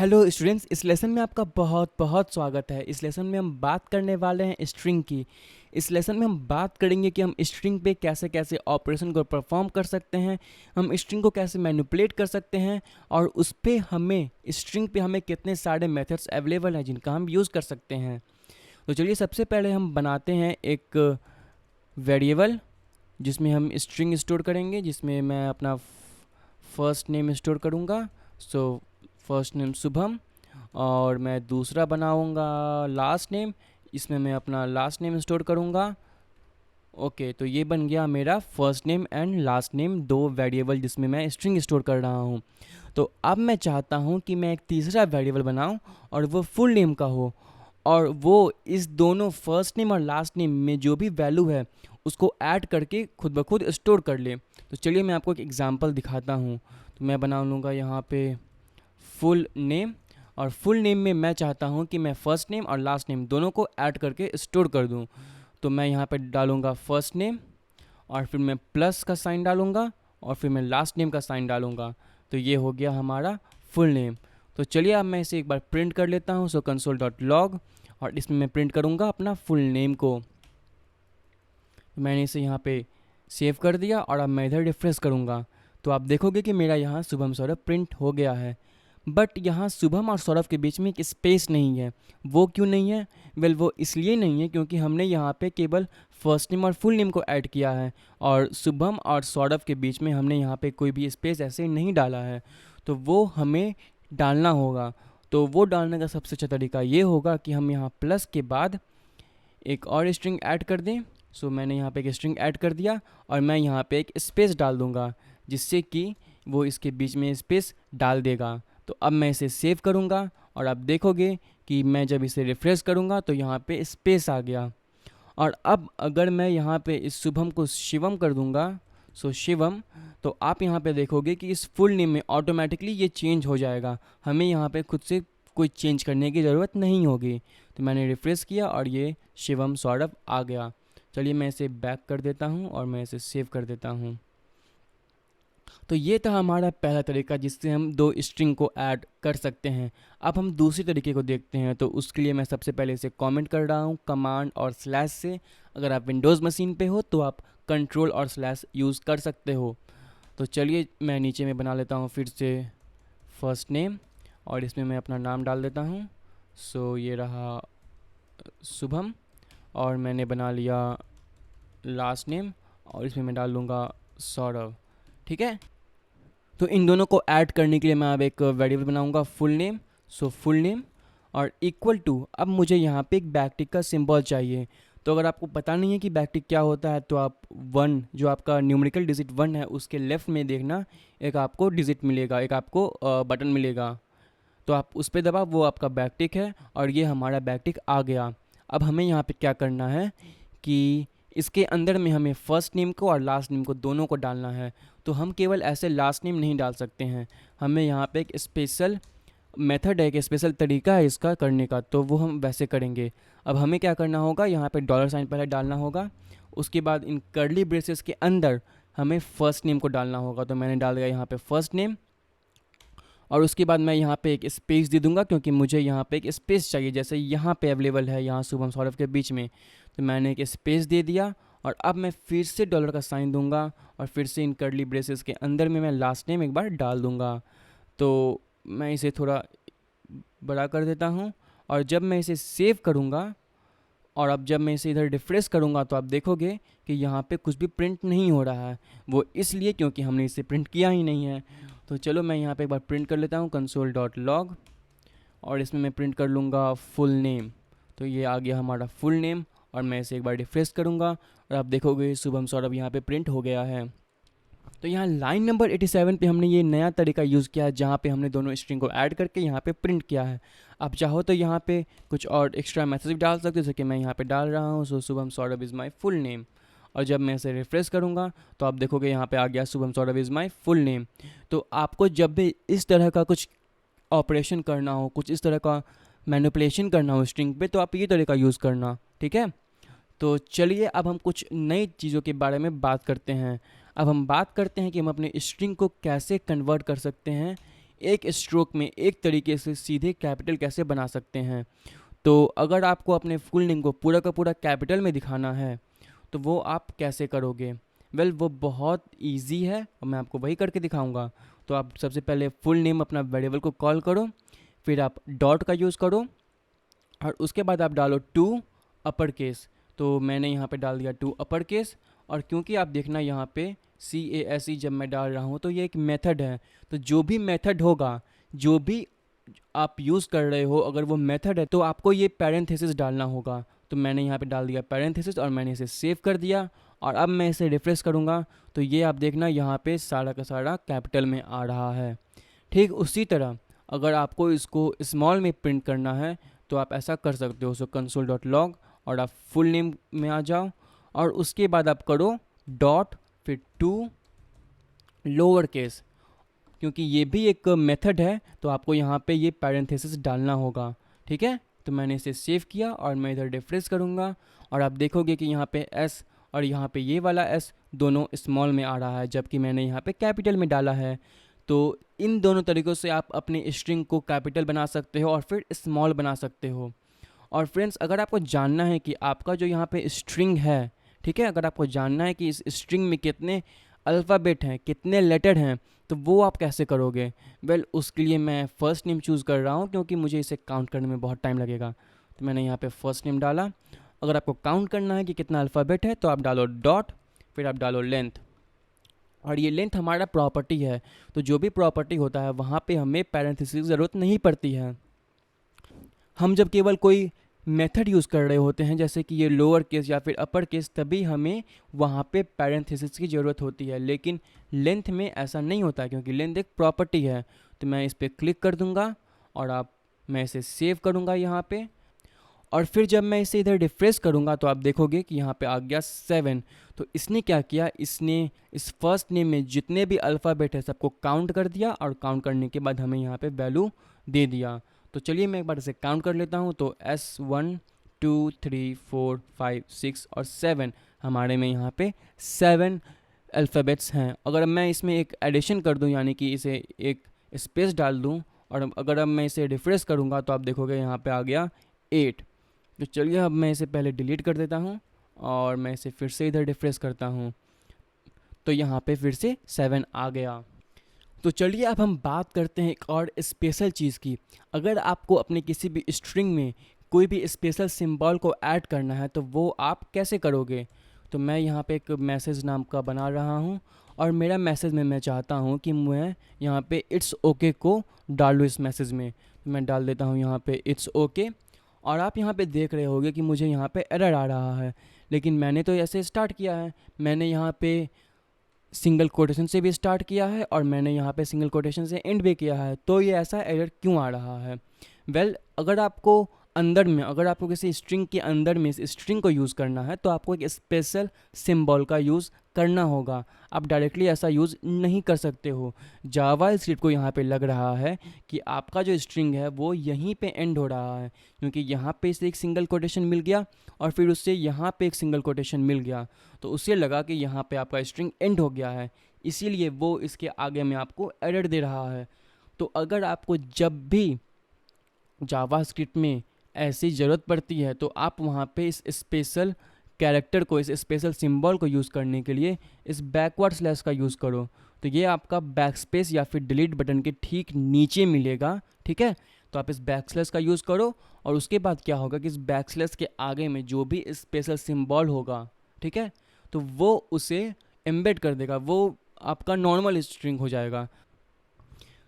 Hello students, इस lesson में आपका बहुत बहुत स्वागत है। इस लेसन में हम बात करने वाले हैं स्ट्रिंग की। इस लेसन में हम बात करेंगे कि हम स्ट्रिंग पे कैसे कैसे ऑपरेशन को परफॉर्म कर सकते हैं, हम स्ट्रिंग को कैसे मैनिपुलेट कर सकते हैं, और उस पे हमें स्ट्रिंग पे हमें कितने सारे मेथड्स अवेलेबल हैं जिनका हम यूज़ कर सकते हैं। तो चलिए सबसे पहले हम बनाते हैं एक वेरिएबल जिसमें हम स्ट्रिंग स्टोर करेंगे, जिसमें मैं अपना फर्स्ट नेम स्टोर करूँगा। सो फर्स्ट नेम शुभम, और मैं दूसरा बनाऊँगा लास्ट नेम, इसमें मैं अपना लास्ट नेम स्टोर करूँगा। ओके, तो ये बन गया मेरा first name and last name, दो वेरिएबल जिसमें मैं स्ट्रिंग स्टोर कर रहा हूँ। तो अब मैं चाहता हूँ कि मैं एक तीसरा वेरिएबल बनाऊँ और वो फुल नेम का हो, और वो इस दोनों फर्स्ट नेम और लास्ट नेम में जो भी वैल्यू है उसको ऐड करके खुद ब खुद स्टोर कर ले। तो चलिए मैं आपको एक एग्जांपल दिखाता हूँ। तो मैं बना लूँगा यहाँ पे फुल नेम, और फुल नेम में मैं चाहता हूँ कि मैं फ़र्स्ट नेम और लास्ट नेम दोनों को ऐड करके स्टोर कर दूँ। तो मैं यहाँ पे डालूँगा फ़र्स्ट नेम, और फिर मैं प्लस का साइन डालूँगा, और फिर मैं लास्ट नेम का साइन डालूँगा। तो ये हो गया हमारा फुल नेम। तो चलिए अब मैं इसे एक बार प्रिंट कर लेता हूँ। सो कंसोल डॉट लॉग, और इसमें मैं प्रिंट करूँगा अपना फुल नेम को। मैंने इसे यहाँ पे सेव कर दिया, और अब मैं इधर रिफ्रेश करूँगा तो आप देखोगे कि मेरा यहाँ शुभम सौरभ प्रिंट हो गया है। बट यहाँ शुभम और सौरभ के बीच में एक स्पेस नहीं है। वो क्यों नहीं है? वो इसलिए नहीं है क्योंकि हमने यहाँ पे केवल फर्स्ट नेम और फुल नेम को ऐड किया है, और शुभम और सौरभ के बीच में हमने यहाँ पे कोई भी स्पेस ऐसे नहीं डाला है। तो वो हमें डालना होगा। तो वो डालने का सबसे अच्छा तरीका ये होगा कि हम यहाँ प्लस के बाद एक और स्ट्रिंग ऐड कर दें। सो मैंने यहाँ पे एक स्ट्रिंग ऐड कर दिया, और मैं यहाँ पे एक स्पेस डाल दूँगा जिससे कि वो इसके बीच में स्पेस डाल देगा। तो अब मैं इसे सेव करूँगा, और आप देखोगे कि मैं जब इसे रिफ्रेश करूँगा तो यहाँ पे स्पेस आ गया। और अब अगर मैं यहाँ पे इस शुभम को शिवम कर दूँगा, सो शिवम, तो आप यहाँ पे देखोगे कि इस फुल नेम में ऑटोमेटिकली ये चेंज हो जाएगा। हमें यहाँ पे खुद से कोई चेंज करने की ज़रूरत नहीं होगी। तो मैंने रिफ्रेश किया और ये शिवम सौरभ आ गया। चलिए मैं इसे बैक कर देता हूँ और मैं इसे सेव कर देता हूँ। तो ये था हमारा पहला तरीका जिससे हम दो स्ट्रिंग को ऐड कर सकते हैं। अब हम दूसरी तरीके को देखते हैं। तो उसके लिए मैं सबसे पहले इसे कमेंट कर रहा हूँ कमांड और स्लैश से। अगर आप विंडोज़ मशीन पे हो तो आप कंट्रोल और स्लैश यूज़ कर सकते हो। तो चलिए मैं नीचे में बना लेता हूँ फिर से फर्स्ट नेम, और इसमें मैं अपना नाम डाल देता हूँ। सो ये रहा शुभम, और मैंने बना लिया लास्ट नेम, और इसमें मैं डाल लूँगा सौरभ। ठीक है। तो इन दोनों को ऐड करने के लिए मैं अब एक वेरिएबल बनाऊंगा full name. So full name और इक्वल टू, अब मुझे यहाँ पे एक बैकटिक का सिंबल चाहिए। तो अगर आपको पता नहीं है कि बैकटिक क्या होता है तो आप वन, जो आपका न्यूमेरिकल डिजिट वन है उसके लेफ्ट में देखना, एक आपको डिजिट मिलेगा, एक आपको बटन मिलेगा। तो आप उस पर दबा, वो आपका बैकटिक है, और ये हमारा बैकटिक आ गया। अब हमें यहाँ पे क्या करना है कि इसके अंदर में हमें फ़र्स्ट नेम को और लास्ट नेम को दोनों को डालना है। तो हम केवल ऐसे लास्ट नेम नहीं डाल सकते हैं, हमें यहाँ पे एक स्पेशल मेथड है, एक स्पेशल तरीका है इसका करने का, तो वो हम वैसे करेंगे। अब हमें क्या करना होगा, यहाँ पे डॉलर साइन पहले डालना होगा, उसके बाद इन कर्ली ब्रेसेस के अंदर हमें फ़र्स्ट नेम को डालना होगा। तो मैंने डाल दिया यहाँ पे फ़र्स्ट नेम, और उसके बाद मैं यहाँ पे एक स्पेस दे दूँगा क्योंकि मुझे यहाँ पे एक स्पेस चाहिए, जैसे यहाँ पे अवेलेबल है यहाँ शुभम सौरभ के बीच में। तो मैंने एक स्पेस दे दिया, और अब मैं फिर से डॉलर का साइन दूंगा, और फिर से इन कर्ली ब्रेसेस के अंदर में मैं लास्ट नेम एक बार डाल दूंगा। तो मैं इसे थोड़ा बड़ा कर देता हूँ, और जब मैं इसे सेव करूँगा और अब जब मैं इसे इधर रिफ्रेश करूँगा तो आप देखोगे कि यहाँ पे कुछ भी प्रिंट नहीं हो रहा है। वो इसलिए क्योंकि हमने इसे प्रिंट किया ही नहीं है। तो चलो मैं यहाँ पे एक बार प्रिंट कर लेता हूँ कंसोल डॉट लॉग, और इसमें मैं प्रिंट कर लूँगा फुल नेम। तो ये आ गया हमारा फुल नेम, और मैं इसे एक बार रिफ्रेश करूँगा और आप देखोगे शुभम सौरभ यहाँ पे प्रिंट हो गया है। तो यहाँ लाइन नंबर 87 पे हमने ये नया तरीका यूज़ किया है जहाँ पे हमने दोनों स्ट्रिंग को ऐड करके यहाँ पे प्रिंट किया है। आप चाहो तो यहाँ पे कुछ और एक्स्ट्रा मैसेज भी डाल सकते हो, जैसे कि मैं यहाँ पे डाल रहा हूँ, so Shubham Saurabh is my full name. और जब मैं इसे रिफ्रेश करूँगा तो आप देखोगे यहाँ पे आ गया Shubham Saurabh is my full name. तो आपको जब भी इस तरह का कुछ ऑपरेशन करना हो, कुछ इस तरह का मैनिपुलेशन करना हो स्ट्रिंग पे, तो आप ये तरीका यूज़ करना। ठीक है। तो चलिए अब हम कुछ नई चीज़ों के बारे में बात करते हैं। अब हम बात करते हैं कि हम अपने स्ट्रिंग को कैसे कन्वर्ट कर सकते हैं एक स्ट्रोक में एक तरीके से सीधे कैपिटल कैसे बना सकते हैं। तो अगर आपको अपने फुल नेम को पूरा का पूरा कैपिटल में दिखाना है तो वो आप कैसे करोगे? वो बहुत इजी है और मैं आपको वही करके दिखाऊंगा। तो आप सबसे पहले फुल नेम अपना वेरिएबल को कॉल करो, फिर आप डॉट का यूज़ करो और उसके बाद आप डालो टू अपर केस। तो मैंने यहाँ पे डाल दिया टू अपर केस। और क्योंकि आप देखना यहाँ पे CASE जब मैं डाल रहा हूँ तो ये एक मेथड है, तो जो भी मेथड होगा, जो भी आप यूज़ कर रहे हो, अगर वो मेथड है तो आपको ये पैरेंथेसिस डालना होगा। तो मैंने यहाँ पे डाल दिया पैरेंथेसिस और मैंने इसे सेव कर दिया। और अब मैं इसे रिफ्रेश करूँगा तो ये आप देखना यहाँ पे सारा का सारा कैपिटल में आ रहा है। ठीक उसी तरह अगर आपको इसको स्मॉल में प्रिंट करना है तो आप ऐसा कर सकते हो। सो console.log और आप फुल नेम में आ जाओ और उसके बाद आप करो डॉट फिर टू लोअर केस, क्योंकि ये भी एक मेथड है तो आपको यहाँ पे ये पैरेंथेसिस डालना होगा। ठीक है, तो मैंने इसे सेव किया और मैं इधर रिफ्रेश करूँगा और आप देखोगे कि यहाँ पे S और यहाँ पे ये वाला S दोनों स्मॉल में आ रहा है, जबकि मैंने यहाँ पे कैपिटल में डाला है। तो इन दोनों तरीक़ों से आप अपने स्ट्रिंग को कैपिटल बना सकते हो और फिर स्मॉल बना सकते हो। और फ्रेंड्स, अगर आपको जानना है कि आपका जो यहाँ पे स्ट्रिंग है, ठीक है, अगर आपको जानना है कि इस स्ट्रिंग में कितने अल्फ़ाबेट हैं, कितने लेटर हैं, तो वो आप कैसे करोगे? उसके लिए मैं फ़र्स्ट नेम चूज़ कर रहा हूँ क्योंकि मुझे इसे काउंट करने में बहुत टाइम लगेगा। तो मैंने यहाँ पे फ़र्स्ट नेम डाला। अगर आपको काउंट करना है कि कितना अल्फ़ाबेट है तो आप डालो डॉट, फिर आप डालो लेंथ। और ये लेंथ हमारा प्रॉपर्टी है, तो जो भी प्रॉपर्टी होता है वहाँ पे हमें पैरेंथेसिस की ज़रूरत नहीं पड़ती है। हम जब केवल कोई मेथड यूज़ कर रहे होते हैं, जैसे कि ये लोअर केस या फिर अपर केस, तभी हमें वहाँ पे पैरेंथेसिस की ज़रूरत होती है। लेकिन लेंथ में ऐसा नहीं होता क्योंकि लेंथ एक प्रॉपर्टी है। तो मैं इस पर क्लिक कर दूँगा और मैं इसे सेव करूँगा यहाँ पे। और फिर जब मैं इसे इधर रिफ्रेश करूँगा तो आप देखोगे कि यहाँ पे आ गया 7। तो इसने क्या किया, इसने इस फर्स्ट नेम में जितने भी अल्फ़ाबेट है सबको काउंट कर दिया और काउंट करने के बाद हमें यहाँ पे वैल्यू दे दिया। तो चलिए मैं एक बार इसे काउंट कर लेता हूँ। तो S1 2 3 4 5 6 और 7 हमारे में यहाँ पे 7 अल्फ़ाबेट्स हैं। अगर मैं इसमें एक एडिशन कर दूँ, यानी कि इसे एक स्पेस डाल दूँ, और अगर अब मैं इसे रिफ्रेश करूँगा तो आप देखोगे यहाँ पे आ गया 8। तो चलिए अब मैं इसे पहले डिलीट कर देता हूँ और मैं इसे फिर से इधर रिफ्रेश करता हूँ, तो यहाँ पे फिर से 7 आ गया। तो चलिए अब हम बात करते हैं एक और स्पेशल चीज़ की। अगर आपको अपने किसी भी स्ट्रिंग में कोई भी स्पेशल सिंबल को ऐड करना है तो वो आप कैसे करोगे? तो मैं यहाँ पे एक मैसेज नाम का बना रहा हूँ और मेरा मैसेज में मैं चाहता हूँ कि मैं यहाँ पे इट्स ओके को डालूँ इस मैसेज में। तो मैं डाल देता हूँ यहाँ पे इट्स ओके। और आप यहाँ पे देख रहे होगे कि मुझे यहाँ पे एरर आ रहा है, लेकिन मैंने तो ऐसे स्टार्ट किया है। मैंने यहाँ पे सिंगल कोटेशन से भी स्टार्ट किया है और मैंने यहाँ पे सिंगल कोटेशन से एंड भी किया है, तो ये ऐसा एरर क्यों आ रहा है? अगर आपको अंदर में, अगर आपको किसी स्ट्रिंग के अंदर में इस स्ट्रिंग को यूज़ करना है तो आपको एक स्पेशल सिंबल का यूज़ करना होगा। आप डायरेक्टली ऐसा यूज़ नहीं कर सकते हो। जावा स्क्रिप्ट को यहाँ पे लग रहा है कि आपका जो स्ट्रिंग है वो यहीं पे एंड हो रहा है, क्योंकि यहाँ पे इसे एक सिंगल कोटेशन मिल गया और फिर उससे यहाँ पे एक सिंगल कोटेशन मिल गया, तो उसे लगा कि यहाँ पे आपका स्ट्रिंग एंड हो गया है, इसीलिए वो इसके आगे में आपको एरर दे रहा है। तो अगर आपको जब भी जावा स्क्रिप्ट में ऐसी ज़रूरत पड़ती है तो आप वहाँ पे इस स्पेशल कैरेक्टर को, इस स्पेशल सिंबल को यूज़ करने के लिए इस बैकवर्ड स्लैश का यूज़ करो। तो ये आपका बैकस्पेस या फिर डिलीट बटन के ठीक नीचे मिलेगा। ठीक है, तो आप इस बैक स्लैश का यूज़ करो और उसके बाद क्या होगा कि इस बैक स्लैश के आगे में जो भी स्पेशल सिंबल होगा, ठीक है, तो वो उसे एम्बेड कर देगा, वो आपका नॉर्मल स्ट्रिंग हो जाएगा।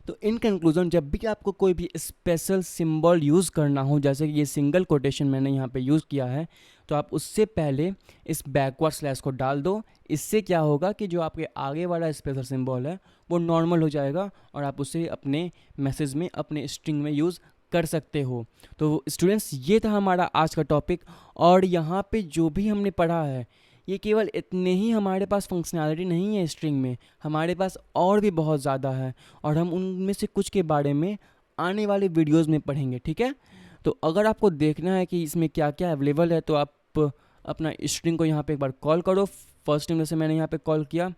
तो इन कंक्लूजन, जब भी आपको कोई भी स्पेशल सिंबल यूज़ करना हो, जैसे कि ये सिंगल कोटेशन मैंने यहाँ पे यूज़ किया है, तो आप उससे पहले इस बैकवर्ड स्लैश को डाल दो। इससे क्या होगा कि जो आपके आगे वाला स्पेशल सिंबल है वो नॉर्मल हो जाएगा और आप उसे अपने मैसेज में, अपने स्ट्रिंग में यूज़ कर सकते हो। तो स्टूडेंट्स, ये था हमारा आज का टॉपिक और यहाँ पे जो भी हमने पढ़ा है ये केवल इतने ही हमारे पास फंक्शनैलिटी नहीं है स्ट्रिंग में, हमारे पास और भी बहुत ज़्यादा है और हम उनमें से कुछ के बारे में आने वाले वीडियोस में पढ़ेंगे। ठीक है, तो अगर आपको देखना है कि इसमें क्या क्या अवेलेबल है तो आप अपना स्ट्रिंग को यहाँ पे एक बार कॉल करो। फर्स्ट टाइम जैसे मैंने यहाँ पे कॉल किया,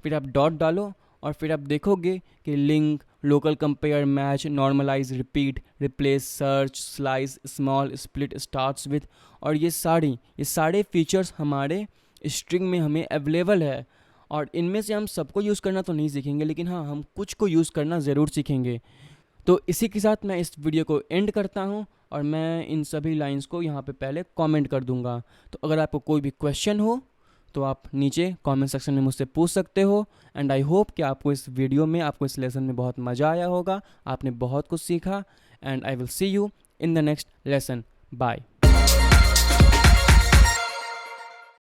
फिर आप डॉट डालो और फिर आप देखोगे कि link, local compare, match, normalize, repeat, replace, search, slice, small, split, starts with. और ये सारे फीचर्स हमारे स्ट्रिंग में हमें अवेलेबल है। और इनमें से हम सबको यूज़ करना तो नहीं सीखेंगे, लेकिन हाँ, हम कुछ को यूज़ करना ज़रूर सीखेंगे। तो इसी के साथ मैं इस वीडियो को एंड करता हूँ, और मैं इन सभी लाइंस को यहाँ पे पहले कमेंट कर दूंगा। तो अगर आपको कोई भी क्वेश्चन हो तो आप नीचे कमेंट सेक्शन में मुझसे पूछ सकते हो। एंड आई होप कि आपको इस वीडियो में, आपको इस लेसन में बहुत मज़ा आया होगा, आपने बहुत कुछ सीखा। And I will see you in the next lesson. Bye.